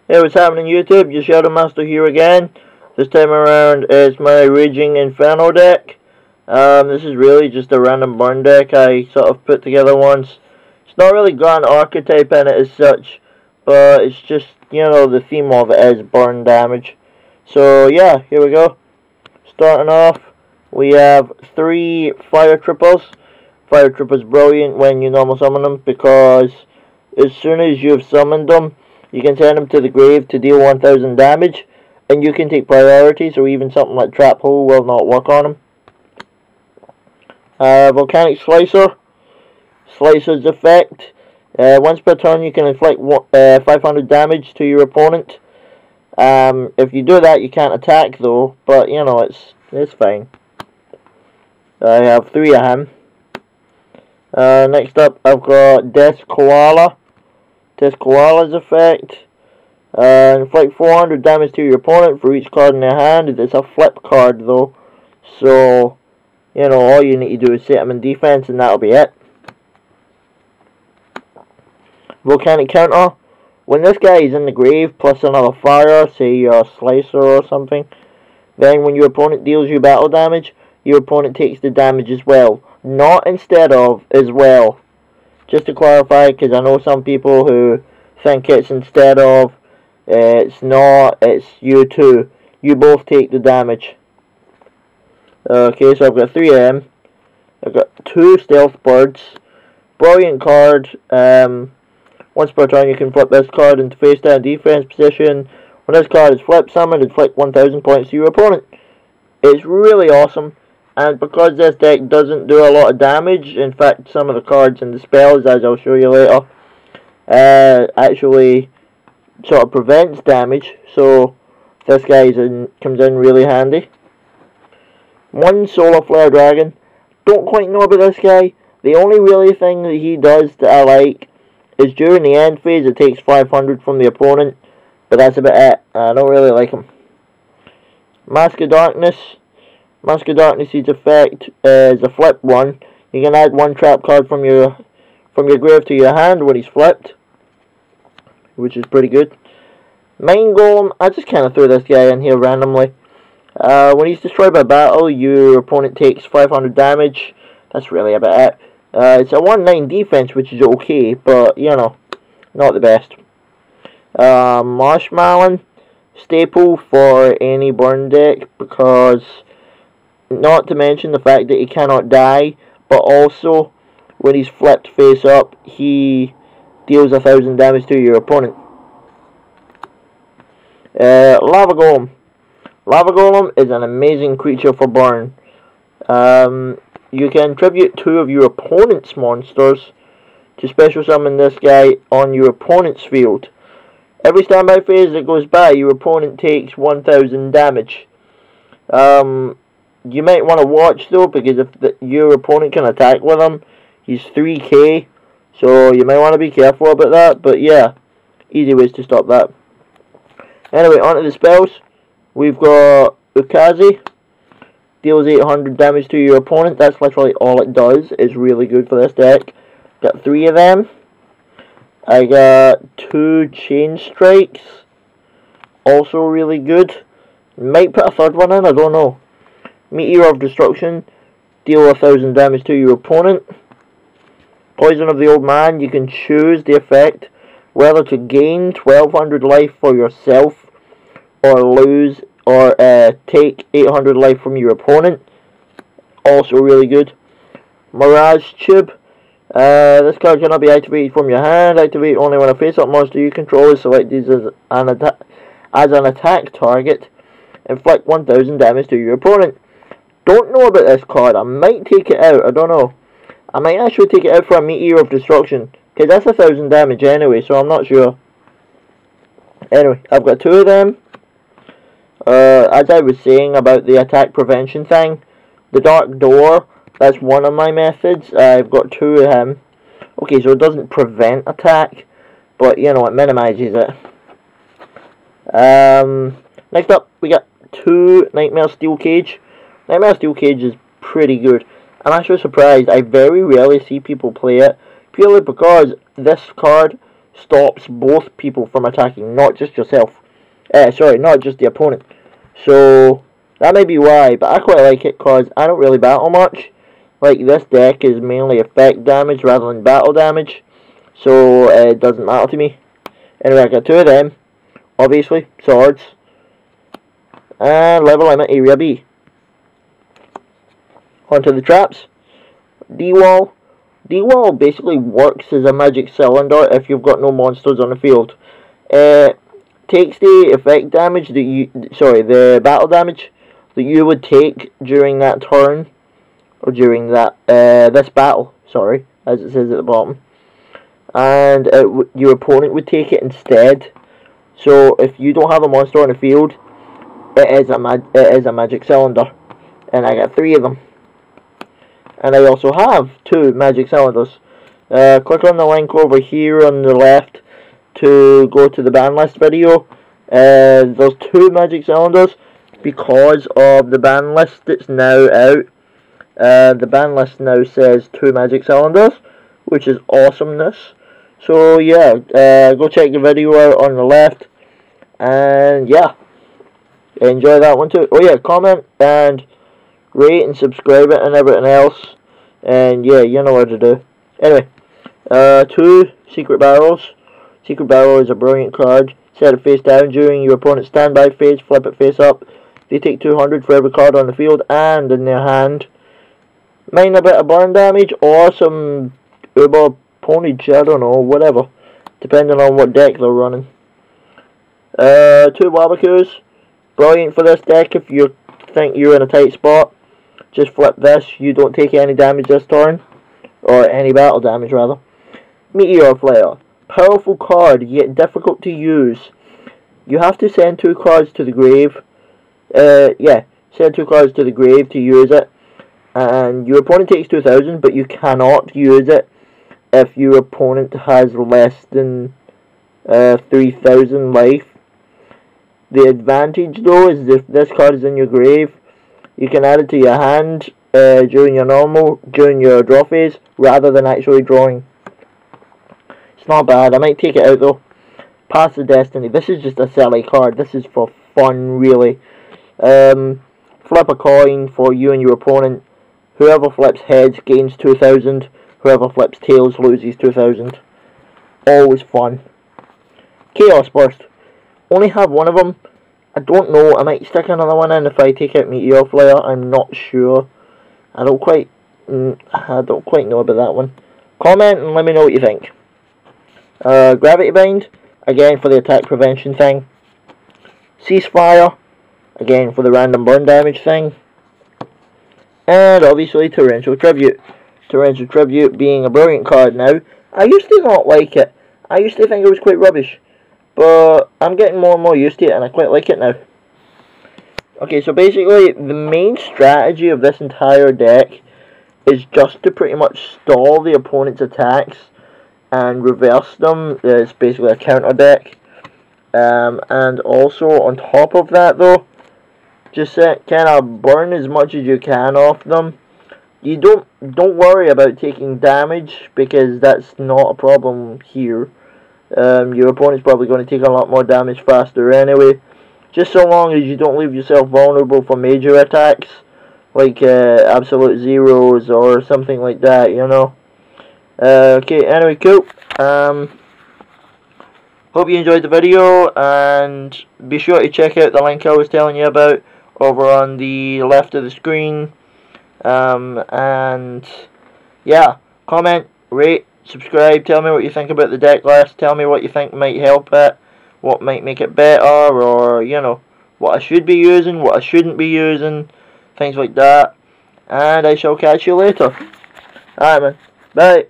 Hey, what's happening YouTube? Just Shadow Master here again. This time around it's my Raging Inferno deck. This is really just a random burn deck I sort of put together once. It's not really got an archetype in it as such, but it's just, you know, the theme of it is burn damage. So yeah, here we go. Starting off, we have 3 Fire Trippers. Fire Tripper's brilliant when you normal summon them, because as soon as you've summoned them, you can send them to the grave to deal 1000 damage, and you can take priority, so even something like Trap Hole will not work on them. Volcanic Slicer. Slicer's effect. Once per turn you can inflict 500 damage to your opponent. If you do that you can't attack though, but you know, it's fine. I have 3 of him. Next up I've got Death Koala. Death Koala's effect. Inflict 400 damage to your opponent for each card in their hand. It's a flip card though, so you know, all you need to do is set him in defense and that'll be it. Volcanic Counter. When this guy is in the grave plus another fire, say your Slicer or something, then when your opponent deals you battle damage, your opponent takes the damage as well. Not instead of, as well. Just to clarify, because I know some people who think it's instead of. It's not, it's you too. You both take the damage. Okay, so I've got 3 of them. I've got 2 Stealth Birds. Brilliant card. Once per turn you can flip this card into face down defense position. When this card is flipped, summoned, inflict 1000 points to your opponent. It's really awesome. And because this deck doesn't do a lot of damage, in fact some of the cards and the spells, as I'll show you later, actually sort of prevents damage, so this guy comes in really handy. 1 Solar Flare Dragon. Don't quite know about this guy. The only really thing that he does that I like is during the end phase it takes 500 from the opponent, but that's about it. I don't really like him. Mask of Darkness. Mask of Darkness's effect is a flip one. You can add 1 trap card from your grave to your hand when he's flipped, which is pretty good. Mind Golem. I just kind of threw this guy in here randomly. When he's destroyed by battle, your opponent takes 500 damage. That's really about it. It's a 1-9 defense, which is okay, but you know, not the best. Marshmallow. Staple for any burn deck, because not to mention the fact that he cannot die, but also when he's flipped face up, he deals 1000 damage to your opponent. Lava Golem. Lava Golem is an amazing creature for burn. You can tribute 2 of your opponent's monsters to special summon this guy on your opponent's field. Every standby phase that goes by, your opponent takes 1000 damage. You might want to watch though, because if your opponent can attack with him, he's 3k, so you might want to be careful about that, but yeah, easy ways to stop that. Anyway, onto the spells. We've got Ukazi. Deals 800 damage to your opponent. That's literally all it does. It's really good for this deck. Got 3 of them. I got 2 Chain Strikes. Also really good. Might put a 3rd one in, I don't know. Meteor of Destruction. Deal 1000 damage to your opponent. Poison of the Old Man. You can choose the effect whether to gain 1200 life for yourself, or lose, or take 800 life from your opponent. Also really good. Mirage Tube. This card cannot be activated from your hand. Activate only when a face-up monster you control is selected as an attack target. Inflict 1000 damage to your opponent. Don't know about this card. I might take it out. I don't know. I might actually take it out for a Meteor of Destruction, because that's 1000 damage anyway, so I'm not sure. Anyway, I've got 2 of them. As I was saying about the attack prevention thing, the Dark Door, that's one of my methods. I've got 2 of him. Okay, so it doesn't prevent attack, but you know, it minimizes it. Next up, we got 2 Nightmare Steel Cage. Nightmare Steel Cage is pretty good. I'm actually surprised. I very rarely see people play it, purely because this card stops both people from attacking, not just yourself. Sorry, not just the opponent. So that may be why, but I quite like it because I don't really battle much. Like, this deck is mainly effect damage rather than battle damage, so it doesn't matter to me. Anyway, I got 2 of them, obviously, swords, and level limit area B. Onto the traps. D-wall. D-wall basically works as a magic cylinder if you've got no monsters on the field. Takes the effect damage that the battle damage that you would take during that turn, or during that this battle, sorry, as it says at the bottom, and your opponent would take it instead. So if you don't have a monster on the field, it is a magic cylinder, and I got 3 of them. And I also have 2 magic cylinders. Click on the link over here on the left to go to the ban list video. There's 2 magic cylinders because of the ban list that's now out. The ban list now says 2 magic cylinders, which is awesomeness. So yeah, go check the video out on the left, and yeah, enjoy that one too. Oh yeah, comment and rate and subscribe it and everything else, and yeah, you know what to do. Anyway, 2 secret barrels. Secret barrel is a brilliant card. Set it face down during your opponent's standby phase. Flip it face up. They take 200 for every card on the field and in their hand. Mine a bit of burn damage or some uber ponage, I don't know, whatever, depending on what deck they're running. 2 barbecues. Brilliant for this deck if you think you're in a tight spot. Just flip this. You don't take any damage this turn, or any battle damage rather. Meteor Flare. Powerful card, yet difficult to use. You have to send 2 cards to the grave. Send 2 cards to the grave to use it. And your opponent takes 2,000, but you cannot use it if your opponent has less than 3,000 life. The advantage though is if this card is in your grave, you can add it to your hand during your draw phase, rather than actually drawing. It's not bad. I might take it out though. Pass the Destiny. This is just a silly card. This is for fun, really. Flip a coin for you and your opponent. Whoever flips heads gains 2,000. Whoever flips tails loses 2,000. Always fun. Chaos Burst. Only have 1 of them. I don't know. I might stick another one in if I take out Meteor Flare. I'm not sure. I don't quite know about that one. Comment and let me know what you think. Gravity Bind, again for the attack prevention thing. Ceasefire, again for the random burn damage thing. And obviously Torrential Tribute. Torrential Tribute being a brilliant card now. I used to not like it. I used to think it was quite rubbish. But I'm getting more and more used to it and I quite like it now. Okay, so basically the main strategy of this entire deck is just to pretty much stall the opponent's attacks and reverse them. It's basically a counter deck. And also on top of that though, just kind of burn as much as you can off them. You don't worry about taking damage because that's not a problem here. Your opponent's probably going to take a lot more damage faster anyway. Just so long as you don't leave yourself vulnerable for major attacks, like absolute zeros or something like that, you know. Okay, anyway, cool. Hope you enjoyed the video, and be sure to check out the link I was telling you about over on the left of the screen. And yeah, comment, rate, subscribe, tell me what you think about the deck list, tell me what you think might help it, what might make it better, or, you know, what I should be using, what I shouldn't be using, things like that. And I shall catch you later. Alright man, bye.